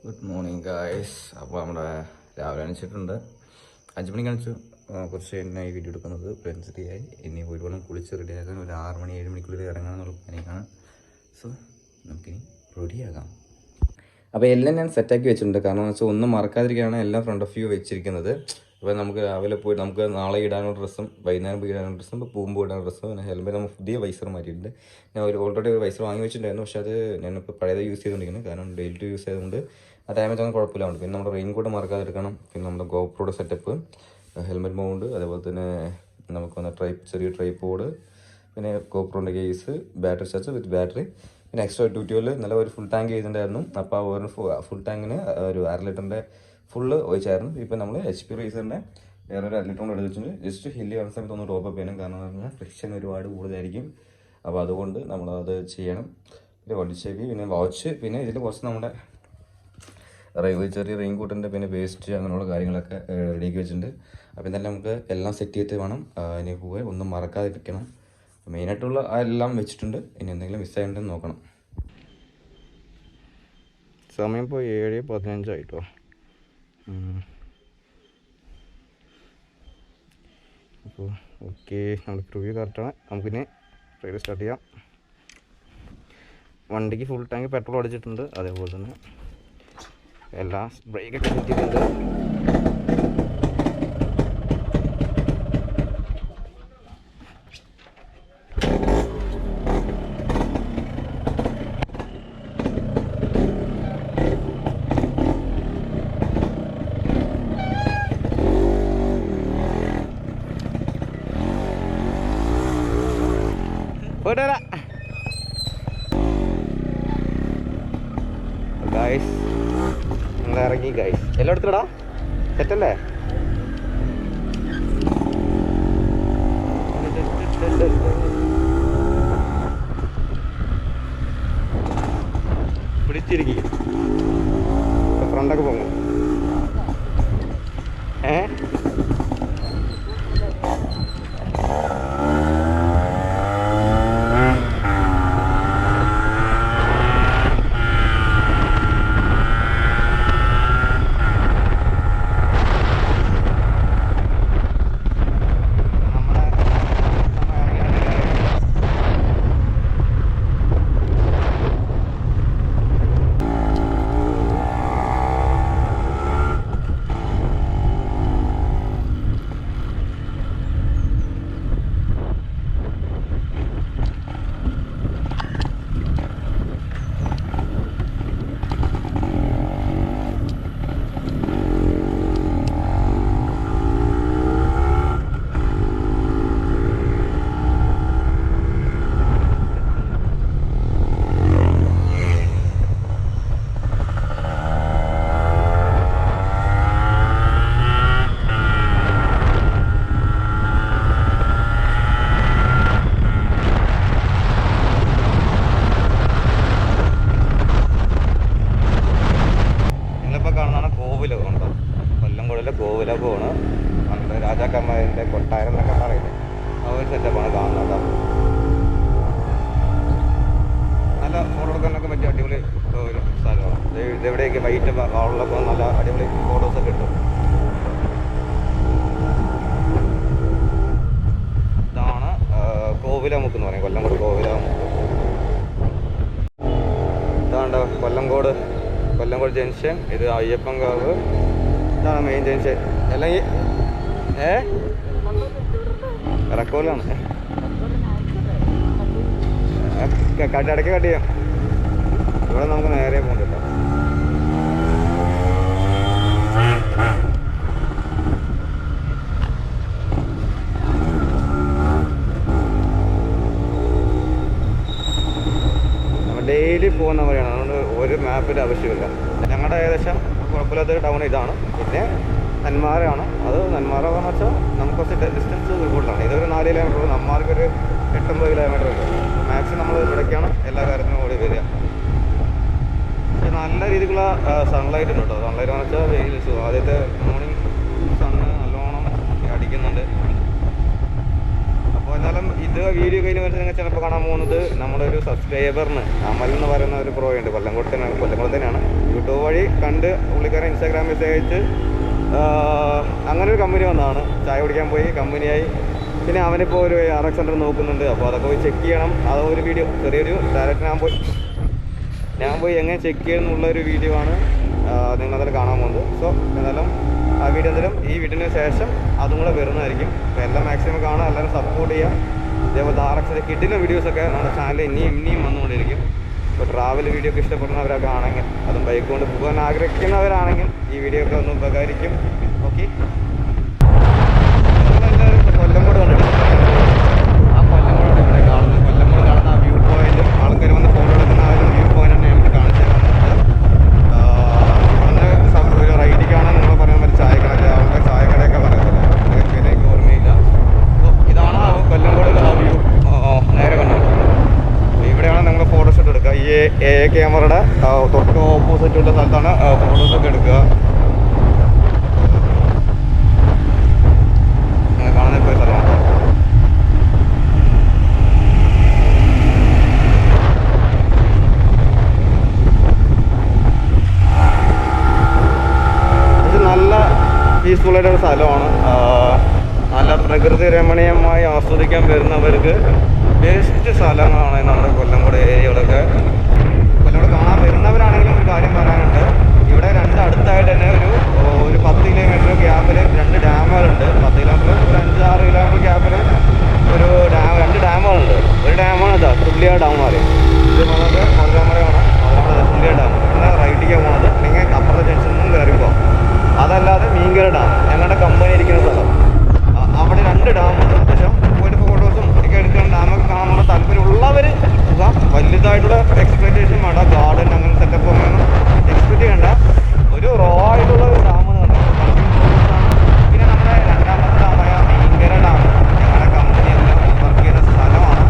Good morning guys. അപ്പോൾ നമ്മുടെ രാവിലെ അണിച്ചിട്ടുണ്ട്, 5 മണിക്ക് അണിച്ചു. കുറച്ച് കഴിഞ്ഞാൽ ഈ വീഡിയോ എടുക്കുന്നത് 5:30 ആയി. ഇനി ഒരു വണ്ണം കുളിച്ച് റെഡിയാക്കാൻ ഒരു 6 മണി 7 മണിക്കുള്ളിൽ ഇറങ്ങാമെന്നുള്ള പ്ലാനിങ്ങാണ്. സോ നമുക്കിനി റെഡിയാകാം. അപ്പോൾ എല്ലാം ഞാൻ സെറ്റാക്കി വെച്ചിട്ടുണ്ട്. കാരണം എന്ന് വെച്ചാൽ ഒന്നും മറക്കാതിരിക്കുകയാണ് എല്ലാം ഫ്രണ്ട് ഓഫ് വ്യൂ വെച്ചിരിക്കുന്നത്. അപ്പോൾ നമുക്ക് രാവിലെ പോയി നമുക്ക് നാളെ ഇടാനുള്ള ഡ്രസ്സും വൈകുന്നേരം പോയി ഇടാനുള്ള ഡ്രസ്സും ഇപ്പോൾ പോകുമ്പോൾ ഇടാനുള്ള ഡ്രസ്സും പിന്നെ ഹെൽമെറ്റ് നമ്മൾ പുതിയ വൈസർ മാറ്റിയിട്ടുണ്ട്. ഞാൻ ഓൾറെഡി ഒരു വൈസർ വാങ്ങി വെച്ചിട്ടുണ്ടായിരുന്നു, പക്ഷേ അത് ഞാനിപ്പോൾ പഴയത് യൂസ് ചെയ്തുകൊണ്ടിരിക്കുന്നത്. കാരണം ഡെയിലി ടു യൂസ് ചെയ്തുകൊണ്ട് ആ ഡാമേജ് ഒന്നും കുഴപ്പമില്ല. പിന്നെ നമ്മുടെ റെയിൻ കോട്ട് മറക്കാതിരിക്കണം. പിന്നെ നമ്മുടെ ഗോപ്രോയുടെ സെറ്റപ്പ്, ഹെൽമെറ്റ് മൗണ്ട്, അതേപോലെ തന്നെ നമുക്ക് വന്ന ചെറിയ ട്രൈപോഡ്, പിന്നെ ഗോപ്രോൻ്റെ case, battery charge with battery, പിന്നെ എക്സ്ട്രാ 212 നല്ല ഒരു ഫുൾ ടാങ്ക് ചെയ്തിട്ടുണ്ടായിരുന്നു. അപ്പോൾ ആ ഒരു ഫുൾ ടാങ്കിന് ഒരു 1/2 ലിറ്ററിൻ്റെ ഫുള്ള് ഒഴിച്ചായിരുന്നു. ഇപ്പം നമ്മൾ HP റേസറിൻ്റെ വേറെ ഒരു 1/2 ലിറ്റർ കൊണ്ട് എടുത്തിട്ടുണ്ട്. ജസ്റ്റ് ഹില്ല് കാണുന്ന സമയത്ത് ഒന്ന് ടോപ്പ് ചെയ്യണം. കാരണം എന്ന് പറഞ്ഞാൽ ഫ്രിക്ഷൻ ഒരുപാട് കൂടുതലായിരിക്കും. അപ്പോൾ അതുകൊണ്ട് നമ്മളത് ചെയ്യണം. പിന്നെ വണ്ടിച്ചേവി, പിന്നെ വാച്ച്, പിന്നെ ഇതിൽ കുറച്ച് നമ്മുടെ ചെറിയ റെയിൻ കോട്ടിൻ്റെ പിന്നെ വേസ്റ്റ് അങ്ങനെയുള്ള കാര്യങ്ങളൊക്കെ റെഡിയാക്കി വെച്ചിട്ടുണ്ട്. അപ്പോൾ എന്തായാലും നമുക്ക് എല്ലാം സെറ്റ് ചെയ്തിട്ട് വേണം ഇനി പോവുക. ഒന്നും മറക്കാതിരിക്കണം. മെയിനായിട്ടുള്ള എല്ലാം വെച്ചിട്ടുണ്ട്. ഇനി എന്തെങ്കിലും മിസ്സായിട്ടുണ്ടെന്ന് നോക്കണം. സമയം ഇപ്പോൾ 7:15 ആയിട്ടോ. അപ്പോൾ ഓക്കെ, നമ്മുടെ റിവ്യൂ കറക്റ്റാണ്. നമുക്കിനി റൈഡ് സ്റ്റാർട്ട് ചെയ്യാം. വണ്ടിക്ക് ഫുൾ ടാങ്ക് പെട്രോൾ അടിച്ചിട്ടുണ്ട്. അതേപോലെ തന്നെ എല്ലാ ബ്രേക്കൊക്കെ സെറ്റ് ഗൈസ്. നിങ്ങൾ ഇറങ്ങി ഗൈസ്. എല്ലാം എടുത്തിടാ, സെറ്റല്ലേ? പിടിച്ചിരിക്കും, ഫ്രണ്ടൊക്കെ പോകും. കോവിലകമാണ്. നമ്മുടെ രാജാക്കന്മാരുടെ കൊട്ടാരം എന്നൊക്കെ പറയുന്നത് ആ ഒരു സെറ്റപ്പാണ് കാണുന്നത്. നല്ല ഫോട്ടോ എടുക്കാനൊക്കെ പറ്റിയ അടിപൊളി ഒരു സ്ഥലമാണ്. ഇതെവിടെയൊക്കെ വൈറ്റ് വാളിലൊക്കെ നല്ല അടിപൊളി ഫോട്ടോസൊക്കെ കിട്ടും. ഇതാണ് കോവിലമുക്ക് എന്ന് പറയും, കൊല്ലംകോട് കോവിലമുക്ക്. ഇതാണ്ട് കൊല്ലംകോട് ജംഗ്ഷൻ. ഇത് അയ്യപ്പൻകാവ്. ഇതാണ് മെയിൻ ജംഗ്ഷൻ. അല്ലെങ്കിൽ റെക്കോർഡിലാണ് ഇടയ്ക്ക് കട്ട് ചെയ്യാം. ഇവിടെ നമുക്ക് നേരെ പോകണ്ടല്ലോ. നമ്മൾ ഡെയിലി പോകുന്ന വഴിയാണ്, അതുകൊണ്ട് ഒരു മാപ്പിൻ്റെ ആവശ്യമില്ല. ഞങ്ങളുടെ ഏകദേശം കുഴപ്പമില്ലാത്തൊരു ടൗൺ ഇതാണ്. പിന്നെ നെന്മാറയാണ്. അത് നെന്മാറ എന്ന് വെച്ചാൽ നമുക്ക് കുറച്ച് ഡിസ്റ്റൻസ് കൂടുതലാണ്. ഇതൊരു 4 കിലോമീറ്റർ, നമ്മൾക്കൊരു 8-9 കിലോമീറ്റർ ഉണ്ട്. മാക്സിമം നമ്മൾ ഇവിടേക്കാണ് എല്ലാ കാര്യത്തിനും ഓടി വരിക. പക്ഷേ നല്ല രീതിക്കുള്ള സൺലൈറ്റ് ഉണ്ട് കേട്ടോ. സൺലൈറ്റ് എന്ന് വെച്ചാൽ വെയിൽ ആദ്യത്തെ മോർണിംഗ് സണ്ണ് നല്ലോണം അടിക്കുന്നുണ്ട്. അപ്പോൾ എന്നാലും ഇത് വീഡിയോ കഴിഞ്ഞ് വരുന്ന ചിലപ്പോൾ കാണാൻ പോകുന്നത് നമ്മുടെ ഒരു സബ്സ്ക്രൈബറിന് അമൽ എന്ന് പറയുന്ന ഒരു പ്രോ ഉണ്ട്, കൊല്ലംകോട് തന്നെയാണ്. യൂട്യൂബ് വഴി കണ്ട് പുള്ളിക്കാരൻ ഇൻസ്റ്റാഗ്രാം മെസ്സേജ് അയച്ച് അങ്ങനെ ഒരു കമ്പനി വന്നതാണ്. ചായ കുടിക്കാൻ പോയി കമ്പനിയായി. പിന്നെ അവനിപ്പോൾ ഒരു RX സെൻറ്റർ നോക്കുന്നുണ്ട്. അപ്പോൾ അതൊക്കെ പോയി ചെക്ക് ചെയ്യണം. അത് ഒരു വീഡിയോ ചെറിയൊരു ഡയറക്റ്റ് ഞാൻ പോയി എങ്ങനെ ചെക്ക് ചെയ്യുന്നുള്ള ഒരു വീഡിയോ ആണ് നിങ്ങളതിൽ കാണാൻ പോകുന്നത്. സോ എന്നാലും ആ വീഡിയോ എന്തായാലും ഈ വീഡിയോന് ശേഷം അതും കൂടെ വരുന്നതായിരിക്കും. അപ്പോൾ എല്ലാം മാക്സിമം കാണാൻ എല്ലാവരും സപ്പോർട്ട് ചെയ്യുക. ഇതേപോലത്തെ RX കിട്ടുന്ന വീഡിയോസൊക്കെ നമ്മുടെ ചാനലിൽ ഇനിയും വന്നുകൊണ്ടിരിക്കും. ഇപ്പോൾ ട്രാവൽ വീഡിയോ ഒക്കെ ഇഷ്ടപ്പെടുന്നവരൊക്കെ ആണെങ്കിൽ, അതും ബൈക്ക് കൊണ്ട് പോകാൻ ആഗ്രഹിക്കുന്നവരാണെങ്കിൽ ഈ വീഡിയോ ഒക്കെ ഒന്ന് ഉപകരിക്കും. ഓക്കെ, കൊല്ലംകോട് കണ്ടിട്ടുണ്ട്. ആ കൊല്ലംകോടാണ് ഇവിടെ കാണുന്നത്. കൊല്ലംകോട് കാണുന്ന ആ വ്യൂ പോയിന്റും ആൾക്കാർ വന്ന് ഫോട്ടോ എടുക്കുന്ന ആ ഒരു വ്യൂ പോയിന്റാണ് ഞാൻ ഇവിടെ കാണിച്ചു തരുന്നത്. ഇവിടെ ഒരു റൈഡിക്കാണ് നിങ്ങൾ പറയുന്ന ഒരു ചായക്കട, അവരുടെ ചായക്കടയൊക്കെ പറയുന്നത് എനിക്ക് ഓർമ്മയില്ല. അപ്പോൾ ഇതാണ് കൊല്ലംകോട് ആ വ്യൂ നേരെ കണ്ടത്. ഇവിടെയാണ് നിങ്ങൾ ഫോട്ടോഷൂട്ട് എടുക്കുക. ഈ ക്യാമറയുടെ തൊട്ട് ഓപ്പോസിറ്റുള്ള സ്ഥലത്താണ് ഫോട്ടോസൊക്കെ എടുക്കുക. നിങ്ങൾ കാണുന്ന ഇപ്പോൾ സ്ഥലമാണ്. ഇത് നല്ല പീസ്ഫുള്ളായിട്ടൊരു സ്ഥലമാണ്. നല്ല പ്രകൃതി രമണീയമായി ആസ്വദിക്കാൻ വരുന്നവർക്ക് ബെസ്റ്റ് സ്ഥലങ്ങളാണ് നമ്മുടെ കൊല്ലംകോട് ഏരിയകളൊക്കെ. കൊല്ലംകോട് കാണാൻ വരുന്നവരാണെങ്കിലും ഒരു കാര്യം പറയാനുണ്ട്. ഇവിടെ അടുത്തായിട്ട് തന്നെ ഒരു 10 കിലോമീറ്റർ ഗ്യാപ്പിൽ 2 ഡാമുകളുണ്ട്. 10 കിലോമീറ്റർ ഒരു 5-6 കിലോമീറ്റർ ഗ്യാപ്പിൽ ഒരു 2 ഡാമുകളുണ്ട്. ഒരു ഡാമാണ് ഇതാ തുള്ളിയ ഡാം പറയും. ഇത് പോകുന്നത് മധുരാമലയാണ്. തുള്ളിയ ഡാം ഇവിടെ റൈഡിക്കാൻ പോകുന്നത്. അല്ലെങ്കിൽ അപ്പുറത്തെ ജംഗ്ഷനിൽ നിന്നും കയറിപ്പോൾ അതല്ലാതെ മീൻകര ഡാം ഞങ്ങളുടെ കമ്പനി ഇരിക്കുന്ന സ്ഥലം. അവിടെ 2 ഡാമുണ്ട്. അത്യാവശ്യം പോയിട്ട് ഫോട്ടോസും ഒക്കെ എടുക്കാൻ ഡാമൊക്കെ കാണാനുള്ള താല്പര്യമുള്ളവർ വലുതായിട്ടുള്ള എക്സ്പെക്റ്റേഷൻ വേണ്ട. ഗാർഡൻ അങ്ങനെ സെറ്റപ്പ് ഒന്നും എക്സ്പെക്റ്റ് ചെയ്യേണ്ട. ഒരു റോ ആയിട്ടുള്ള ഒരു ഡാം എന്ന് പറഞ്ഞാൽ. പിന്നെ നമ്മുടെ രണ്ടാമത്തെ ഡാമായ മീൻകര ഡാം ഞങ്ങളുടെ കമ്പനി എല്ലാം വർക്ക് ചെയ്യുന്ന സ്ഥലമാണ്.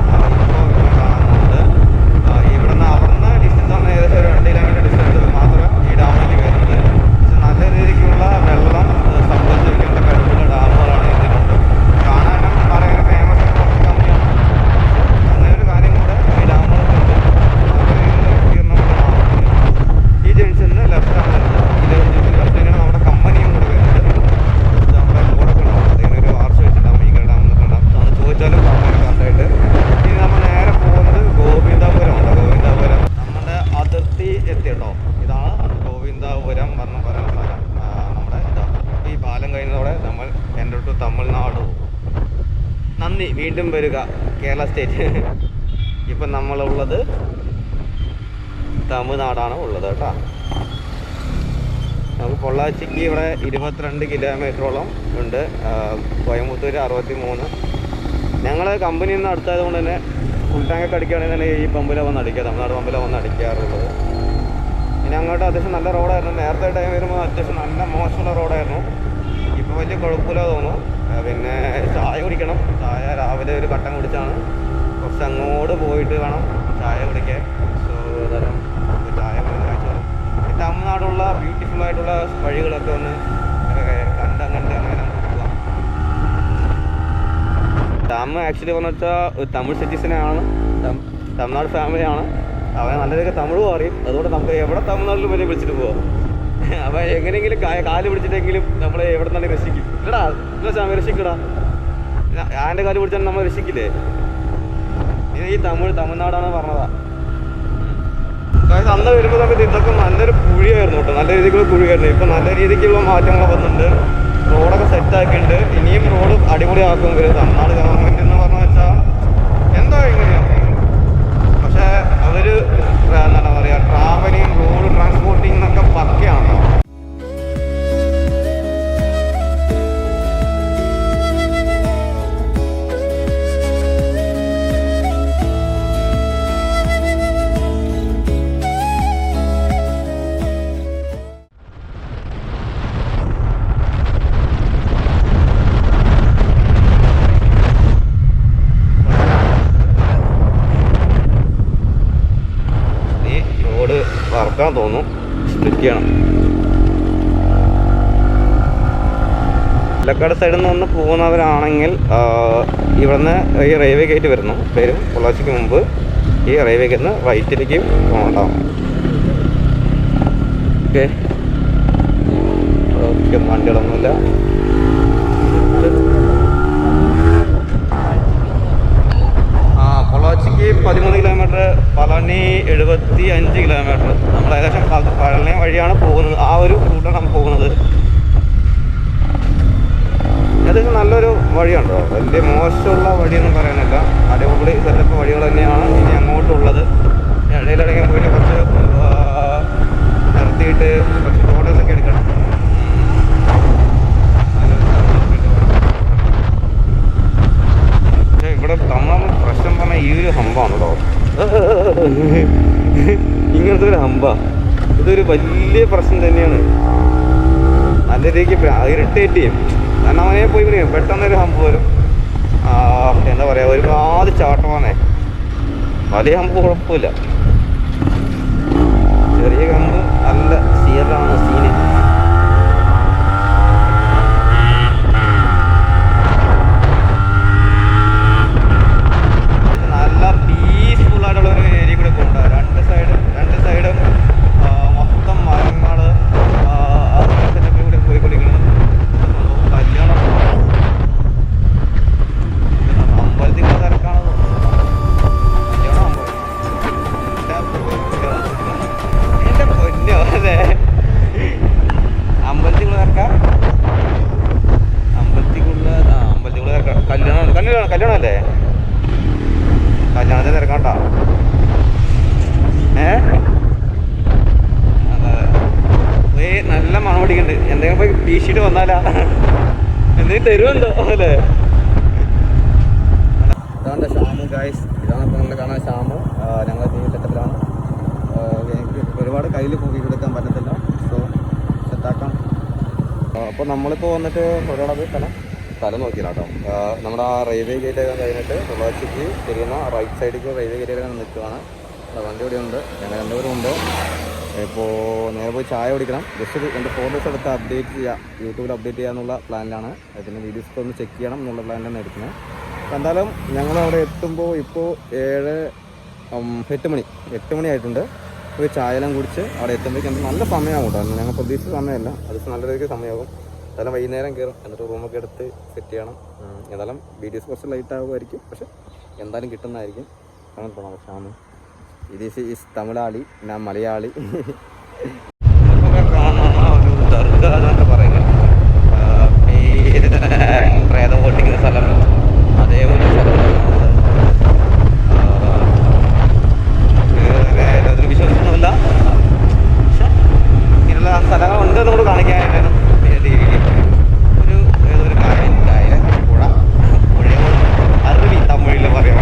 ഇപ്പോൾ കാണുന്നത് ഇവിടെ നിന്ന് അവിടുന്ന് ഡിസ്റ്റൻസ് ആണ് ഏകദേശം ഒരു 2 കിലോമീറ്റർ ഡിസ്റ്റൻസ് മാത്രമേ ഈ ഡാമിലേക്ക് വരുന്നത്. പക്ഷെ നല്ല രീതിക്കുള്ള വെള്ളം സംഭരിച്ചിരിക്കേണ്ട കഴിവുള്ള ഡാമുകളാണ് ഇതിലുണ്ട്. കാണാനും പറയാനും ഫേമസ് കുറച്ച് കമ്മിയാണ്. അങ്ങനെ ഒരു കാര്യം കൂടെ ഈ ഡാമുകൾക്കുണ്ട്. ഈ ജംഗ്ഷനിൽ ലെഫ്റ്റാണ് വരുന്നത്. ഈ ജംഗ്ഷനിൽ ലെഫ്റ്റ് തന്നെയാണ് നമ്മുടെ കമ്പനിയും കൂടെ വരുന്നത്. നമ്മുടെ ബോർഡൊക്കെ ഉണ്ടാവും. അതിനൊരു ആർച്ച് വെച്ചിട്ടുണ്ടാവും. മീൻകര ഡാം എന്നൊക്കെ ഉണ്ടാവും. അതൊന്ന് ചോദിച്ചാലും പറഞ്ഞു കറക്റ്റായിട്ട്. ഇനി നമ്മൾ നേരെ പോകുന്നത് ഗോവിന്ദാപുരമാണ്. ഗോവിന്ദാപുരം നമ്മുടെ അതിർത്തി എത്തിയിട്ടോ. ഇതാണ് ഗോവിന്ദാപുരം പറഞ്ഞ സ്ഥലം. നമ്മുടെ ഈ പാലം കഴിഞ്ഞതോടെ നമ്മൾ എൻ്റെ അടുത്ത് തമിഴ്നാട് പോകും. നന്ദി, വീണ്ടും വരിക കേരള സ്റ്റേറ്റ്. ഇപ്പം നമ്മളുള്ളത് തമിഴ്നാടാണ് ഉള്ളത് കേട്ടോ. നമുക്ക് പൊള്ളാച്ചിക്ക് ഇവിടെ 22 കിലോമീറ്ററോളം ഉണ്ട്. കോയമ്പത്തൂർ 63. ഞങ്ങൾ കമ്പനിയിൽ നിന്ന് അടുത്തായത് കൊണ്ട് തന്നെ ഫുൾ ടാങ്കൊക്കെ അടിക്കുകയാണെങ്കിൽ തന്നെ ഈ പമ്പിലാണ് വന്ന് അടിക്കുക. തമിഴ്നാട് പമ്പിലാണ് വന്ന് അടിക്കാറുള്ളത്. പിന്നെ അങ്ങോട്ട് അത്യാവശ്യം നല്ല റോഡായിരുന്നു. നേരത്തെ ടൈം വരുമ്പോൾ അത്യാവശ്യം നല്ല മോശമുള്ള റോഡായിരുന്നു. ഇപ്പോൾ വലിയ കുഴപ്പമില്ല തോന്നുന്നു. പിന്നെ ചായ കുടിക്കണം. ചായ രാവിലെ ഒരു കട്ടൻ കുടിച്ചാണ്. കുറച്ച് അങ്ങോട്ട് പോയിട്ട് വേണം ചായ കുടിക്കാൻ. സോ അതെല്ലാം ചായ കഴിച്ചു. ഈ തമിഴ്നാടുള്ള ബ്യൂട്ടിഫുൾ ആയിട്ടുള്ള വഴികളൊക്കെ ഒന്ന് കണ്ട് അങ്ങനെ പോകാം. ഡാം ആക്ച്വലി പറഞ്ഞു വെച്ചാൽ തമിഴ് സിറ്റിസനാണ്. തമിഴ്നാട് ഫാമിലിയാണ്. അവനെ നല്ല രീതിക്ക് തമിഴും അറിയും. അതുകൊണ്ട് നമുക്ക് എവിടെ തമിഴ്നാട്ടിൽ വരെ വിളിച്ചിട്ട് പോവാം. അവൻ എങ്ങനെയെങ്കിലും കാല് പിടിച്ചിട്ടെങ്കിലും നമ്മളെ എവിടെ നിന്നാണ് രക്ഷിക്കും. ഇല്ലടാ ഇല്ല രക്ഷിക്കടാ. ആൻ്റെ കാല് പിടിച്ചാൽ നമ്മൾ രക്ഷിക്കില്ലേ? ഈ തമിഴ്നാടാണ് പറഞ്ഞതാ. അന്ന് വരുമ്പോൾ സമയത്ത് ഇതൊക്കെ നല്ലൊരു കുഴിയായിരുന്നു കേട്ടോ. നല്ല രീതിക്കുള്ള കുഴിയായിരുന്നു. ഇപ്പം നല്ല രീതിക്കുള്ള മാറ്റങ്ങൾ വന്നിട്ടുണ്ട്. റോഡൊക്കെ സെറ്റാക്കിയിട്ടുണ്ട്. ഇനിയും റോഡ് അടിപൊളിയാക്കും. തമിഴ്നാട് ഗവൺമെൻറ് എന്ന് പറഞ്ഞു വെച്ചാൽ എന്താ ഇങ്ങനെയാണ്. പക്ഷേ അവർ എന്താണ് പറയുക, ട്രാവലിങ് റോഡ് ട്രാൻസ്പോർട്ടിങ് എന്നൊക്കെ പക്കയാണ്. വറക്കാൻ തോന്നും. സ്പ്ലിറ്റ് ചെയ്യണം. പാലക്കാട് സൈഡിൽ നിന്ന് ഒന്ന് പോകുന്നവരാണെങ്കിൽ ഇവിടുന്ന് ഈ റെയിൽവേ ഗേറ്റ് വരുന്നു വരും. പൊള്ളാച്ചിക്ക് മുമ്പ് ഈ റെയിൽവേ ഗേറ്റിൽ നിന്ന് റൈറ്റിലേക്ക് പോകണ്ടാവും. ഓക്കെ ഓക്കെ, വണ്ടികളൊന്നുമില്ല. പൊള്ളാച്ചിക്ക് 13 കിലോമീറ്റർ, പളനി 75 കിലോമീറ്റർ. നമ്മൾ ഏകദേശം പഴനി വഴിയാണ് പോകുന്നത്. ആ ഒരു റൂട്ടാണ് നമ്മൾ പോകുന്നത്. അത്യാവശ്യം നല്ലൊരു വഴിയുണ്ടോ, വലിയ മോശമുള്ള വഴിയൊന്നും പറയാനില്ല. അടിപൊളി സെറ്റപ്പ് വഴികൾ തന്നെയാണ് ഇനി അങ്ങോട്ടുള്ളത്. ഇടയിലിടയ്ക്ക് പോയിട്ട് കുറച്ച് നിർത്തിയിട്ട് കുറച്ച് ഫോട്ടോസൊക്കെ എടുക്കണം. പക്ഷേ ഇവിടെ തമ്മിൽ പ്രശ്നം പറഞ്ഞാൽ ഈ ഒരു ഹമ്പാണ് കേട്ടോ. ഇങ്ങനത്തെ ഒരു ഹമ്പാ, ഇതൊരു വലിയ പ്രശ്നം തന്നെയാണ്. നല്ല രീതിക്ക് ഇറിറ്റേറ്റ് ചെയ്യും. കാരണം അവനെ പോയി പറയും പെട്ടെന്നൊരു ഹമ്പ് വരും. എന്താ പറയുക, ഒരുപാട് ചാട്ടമാണേ. വലിയ ഹമ്പ് കുഴപ്പമില്ല, ചെറിയ ഹമ്പ് നല്ല സീറാണ് സീന്. നല്ല പീസ്ഫുൾ ആയിട്ടുള്ള ഒരു ഏരിയ കൂടെ കൊണ്ടുപോകാം. രണ്ട് സൈഡും മൊത്തം മരങ്ങൾ, സെറ്റപ്പിൽ കൂടെ പോയിക്കൊണ്ടിരിക്കണം. കല്യാണം അമ്പലത്തിൽ കൂടെ തിരക്കാണ്. കല്യാണം എൻ്റെ പൊന്നോ, അതെ അമ്പലത്തിൽ കൂടെ തിരക്കാം. അമ്പലത്തിൽ കൂടെ തിരക്കാം. കല്യാണം അല്ലേ? കല്യാണത്തിന് തിരക്കാണ്ടാ. അതെ, നല്ല മണം പിടിക്കുന്നുണ്ട്. എന്തെങ്കിലും പോയി വീശിയിട്ട് വന്നാലാ എന്തെങ്കിലും തരുമല്ലോ അല്ലേ? ഇതാണ് ഷാമു ഗായ്സ്. ഇതാണ് ഇപ്പോൾ നമ്മൾ കാണാൻ ഷാമു. ഞങ്ങൾ ഈ സെറ്റപ്പിലാണ്. എനിക്ക് ഒരുപാട് കയ്യിൽ വീഡിയോ എടുക്കാൻ പറ്റത്തില്ല, സോ സെറ്റാക്കാം. അപ്പോൾ നമ്മളിപ്പോൾ വന്നിട്ട് ഒരാളത് സ്ഥലം നോക്കിയില്ല കേട്ടോ. നമ്മുടെ ആ റെയിൽവേ ഗേറ്റ് കഴിഞ്ഞിട്ട് പൊള്ളാച്ചിക്ക് തിരിയുന്ന റൈറ്റ് സൈഡിലേക്ക് റെയിൽവേ ഗേറ്റ് നിൽക്കുകയാണ്. വണ്ടി ഇവിടെ ഉണ്ട്, ഞങ്ങൾ രണ്ടുപേരും ഉണ്ട്. ഇപ്പോൾ നേരെ പോയി ചായ കുടിക്കണം. ജസ്റ്റ് എൻ്റെ ഫോട്ടോസ് എടുത്ത് അപ്ഡേറ്റ് ചെയ്യുക, യൂട്യൂബിൽ അപ്ഡേറ്റ് ചെയ്യാനുള്ള പ്ലാനിലാണ്. പിന്നെ വീഡിയോസ് ഒന്ന് ചെക്ക് ചെയ്യണം എന്നുള്ള പ്ലാനിലാണ് എടുക്കുന്നത്. അപ്പോൾ എന്തായാലും ഞങ്ങൾ അവിടെ എത്തുമ്പോൾ ഇപ്പോൾ 8 മണി ആയിട്ടുണ്ട്. പോയി ചായയെല്ലാം കുടിച്ച് അവിടെ എത്തുമ്പോഴേക്കും നല്ല സമയമാകും കേട്ടോ. ഞങ്ങൾ പ്രതീക്ഷിച്ച സമയമല്ല, അത് നല്ല രീതിക്ക് സമയമാകും. എന്തായാലും വൈകുന്നേരം കയറും, എന്നിട്ട് റൂമൊക്കെ എടുത്ത് സെറ്റ് ചെയ്യണം. എന്തായാലും വീഡിയോസ് കുറച്ച് ലൈറ്റ് ആകുമായിരിക്കും, പക്ഷെ എന്തായാലും കിട്ടുന്നതായിരിക്കും. അങ്ങനെ പോകണം. ഷാമു ഇത് ഈസ് തമിഴാളി, ഞാൻ മലയാളി. എന്നൊക്കെ പറയുന്നത് പ്രേതം ഓട്ടിക്കുന്ന സ്ഥലം, അതേപോലെ അതിൽ വിശ്വസിക്കണമില്ല. പക്ഷെ ഇങ്ങനെയുള്ള സ്ഥലങ്ങളുണ്ട് നമ്മൾ കാണിക്കാനായിട്ട്. ഏതൊരു കായൽ പുഴ അരുവി, തമിഴിൽ പറയാം,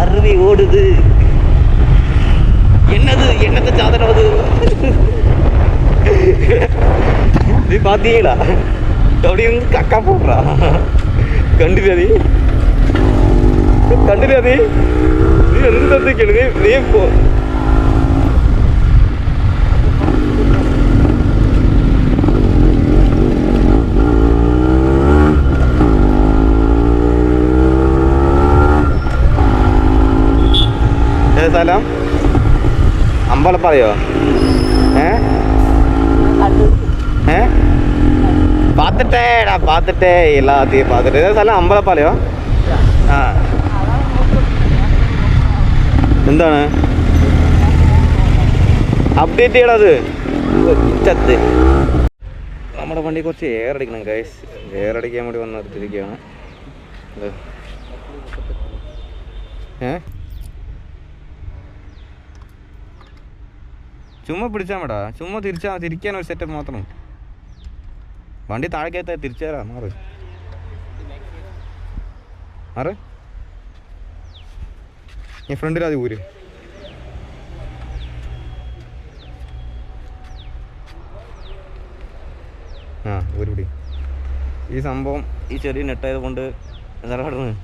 അരുവി ഓടുത്. എന്നത്തെ സാധനം അത് നീ പാത്തിയടാ, അവിടെ ഒന്ന് കക്കാൻ പോടാ. കണ്ടില്ല നീ എന്തൊക്കെയാണ് നീ പോ. സ്ഥലം അമ്പലപ്പാറയോ? പാത്തിട്ടേ എല്ലാத்தையும் பார்த்துட்டு. സ്ഥലം അമ്പലപ്പാലയോ? ആ, എന്താണ് അപ്ഡേറ്റ് ചെയ്യണത്? ചത്ത് നമ്മുടെ വണ്ടി കുറച്ച് എയർ അടിക്കണം ഗൈസ്. എയർ അടിക്കാൻ വേണ്ടി വന്ന് നിർത്തിയിരിക്കുകയാണ്. ചുമ്മാ പിടിച്ചാൽ മേടാ, ചുമ്മാ തിരിക്കാൻ ഒരു സെറ്റപ്പ് മാത്രം. വണ്ടി താഴേക്കകത്ത് തിരിച്ചു തരാം. മാറ് ഈ ഫ്രണ്ടിൽ ഊര്. ഊരുപിടി. ഈ സംഭവം ഈ ചെറിയ നെട്ടായത് കൊണ്ട് എന്താ കടന്ന്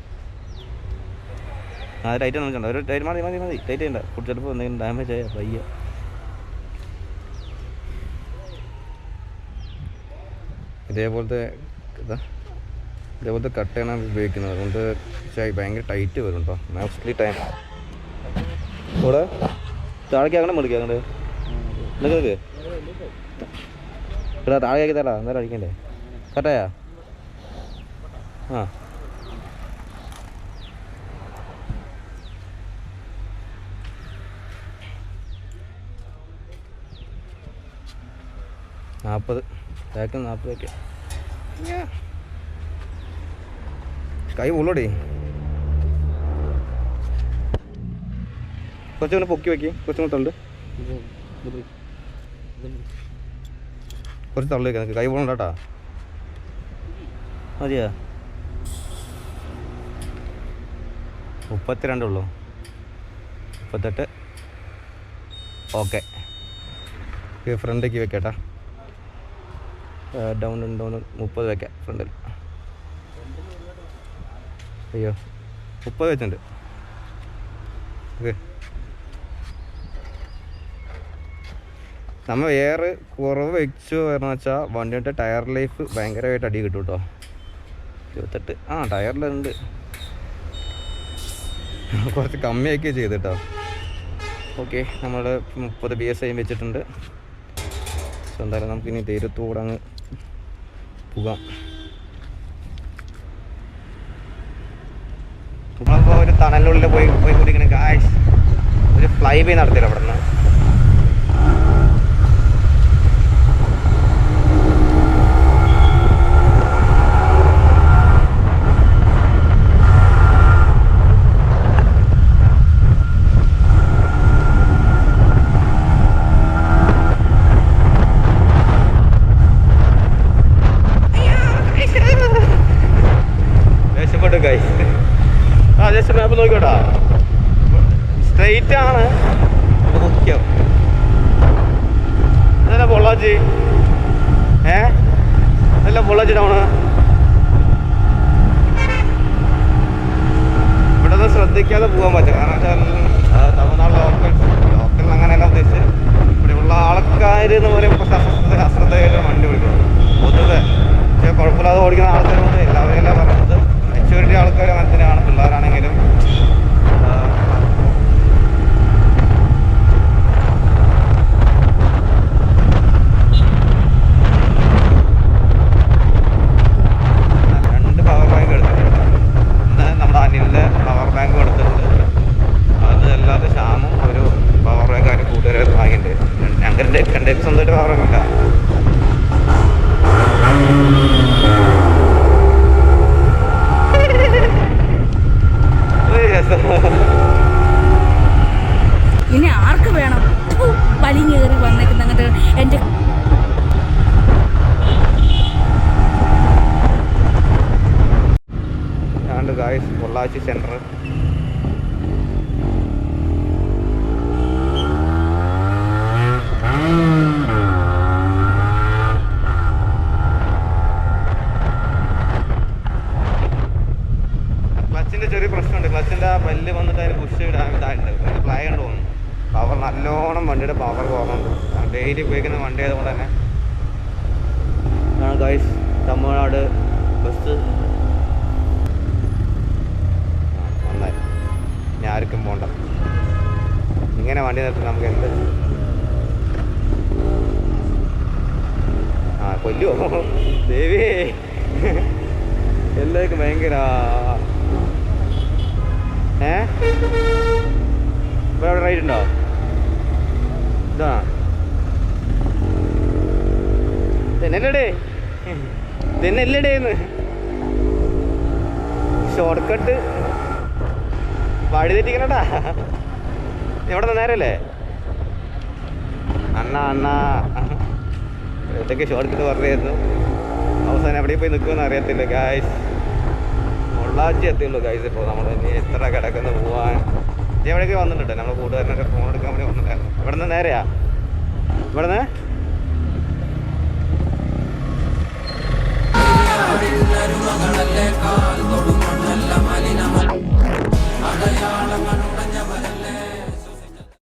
ടൈറ്റ് ഒന്നും വെച്ചിട്ടുണ്ടോ? ഒരു ടൈറ്റ് മതി ടൈറ്റ് ചെയ്യണ്ട. ചിലപ്പോൾ എന്തെങ്കിലും ഡാമേജ് ആയ പയ്യ. ഇതേപോലത്തെ കട്ടയാണ് ഉപയോഗിക്കുന്നത്. അതുകൊണ്ട് ഭയങ്കര ടൈറ്റ് വരും കേട്ടോ. മോസ്റ്റ്ലി ടൈം ഇവിടെ താഴേക്ക് അങ്ങനെ മേടിക്കുക അങ്ങോട്ട് നിങ്ങൾക്ക് ഇവിടെ താഴേക്ക് തരാ അന്നേരം അടിക്കണ്ടേ കട്ടായാ ആ നാൽപ്പത് ബാക്ക് 40 കൈ ഉള്ളോടേ കുറച്ചുകൂടെ പൊക്കി വയ്ക്കി കുറച്ചുകൂടെ തള്ളു കുറച്ച് തള്ളു വയ്ക്കാം കൈ പോകണ്ടാട്ടാ മതിയാ 32 ഉള്ളൂ 38 ഓക്കെ ഫ്രണ്ടേക്ക് വെക്കേട്ടാ ഡൗൺ 30 വെക്കാം ഫ്രണ്ടിൽ അയ്യോ 30 വെച്ചിട്ടുണ്ട് ഓക്കെ നമ്മൾ എയർ കുറവ് വെച്ചു എന്ന് വെച്ചാൽ വണ്ടിയുടെ ടയർ ലൈഫ് ഭയങ്കരമായിട്ട് അടി കിട്ടും കേട്ടോ 28 ടയറിലുണ്ട് കുറച്ച് കമ്മിയൊക്കെ ചെയ്തിട്ടോ ഓക്കെ നമ്മൾ 30 PSI വെച്ചിട്ടുണ്ട്. സോ എന്തായാലും നമുക്കിനി തീരത്തൂടെ അങ്ങ് പോകാം. നമ്മളിപ്പോൾ ഒരു തണലിനുള്ളിൽ പോയി കുടിക്കണം ഗായ്സ്. ഒരു ഫ്ലൈ ബൈ നടത്തില്ല അവിടെ നിന്ന്. ജസ്റ്റ് മാപ്പ് നോക്കിക്കോട്ടാ സ്ട്രെയിറ്റ് ആണ് മുഖ്യം. അതല്ല പൊള്ളാച്ചി അതല്ല പൊള്ളാച്ചി ടൗണ്. ഇവിടെ നിന്ന് ശ്രദ്ധിക്കാതെ പോകാൻ പറ്റും. കാരണം വെച്ചാൽ തമിഴ്നാട് ലോക്കൽ അങ്ങനെയല്ല ഉദ്ദേശിച്ച് ഇവിടെയുള്ള ആൾക്കാർ എന്ന് പറയുമ്പോൾ അശ്രദ്ധയായിട്ട് വണ്ടി ഓടിക്കണം പൊതുവെ. പക്ഷേ കുഴപ്പമില്ലാതെ ഓടിക്കുന്ന ആൾക്കാരുണ്ട്. എല്ലാവരും എല്ലാം പറയുന്നത് മെച്യൂരിറ്റി ആൾക്കാർ അങ്ങനെ തന്നെയാണ്. പിള്ളേരാണെങ്കിലും സ്വന്തമായിട്ട് പവറൊന്നുമില്ല. ഇനി ആർക്ക് വേണം വലിഞ്ഞേറി വന്നേക്കുന്ന അങ്ങോട്ട് എൻ്റെ ഗായ്സ് പൊള്ളാച്ചി സെൻറ്റർ. ക്ലച്ചിൻ്റെ ചെറിയ പ്രശ്നമുണ്ട്. ക്ലച്ചിൻ്റെ പല്ല് വന്നിട്ട് അതിന് പുഷ് ഇതായിട്ടുണ്ട്. ഫ്ലൈ ഉണ്ട് തോന്നുന്നു. പവർ നല്ലോണം വണ്ടിയുടെ പവർ കുറവുണ്ട്. ഡെയിലി ഉപയോഗിക്കുന്ന വണ്ടി ആയതുകൊണ്ട് തന്നെ ഇതാണ് ഗൈസ് തമിഴ്നാട് ബസ്. നന്നായി ഇനി ആർക്കും പോകണ്ട. ഇങ്ങനെ വണ്ടി നിർത്തി നമുക്ക് എന്ത് കൊല്ലുമോ ദേവി എല്ലാവർക്കും ഭയങ്കര ഇവിടെ അവിടെ റൈഡ് ഉണ്ടോ? ഇതാ ഇതെന്നല്ലേന്ന് ഷോർട്ട് കട്ട് വഴി തെറ്റിക്കണട്ടാ. എവിടെ നേരല്ലേ അണ്ണ ഇതൊക്കെ ഷോർട്ട് കട്ട് പറഞ്ഞായിരുന്നു. അവസാനം എവിടെയും പോയി നിൽക്കുമെന്ന് അറിയത്തില്ല ഗായ്സ്. പൊള്ളാച്ചി എത്തിയുള്ളൂ ഗായ്സ്. ഇപ്പോൾ നമ്മൾ ഇനി എത്ര കിടക്കുന്ന പോവാൻ എവിടെയൊക്കെ വന്നിട്ടുണ്ട്. നമ്മൾ കൂട്ടുകാരനൊക്കെ ഫോൺ എടുക്കാൻ വേണ്ടി വന്നിട്ടുണ്ടായിരുന്നു. ഇവിടെ നിന്ന് നേരെയാ ഇവിടെ നിന്ന്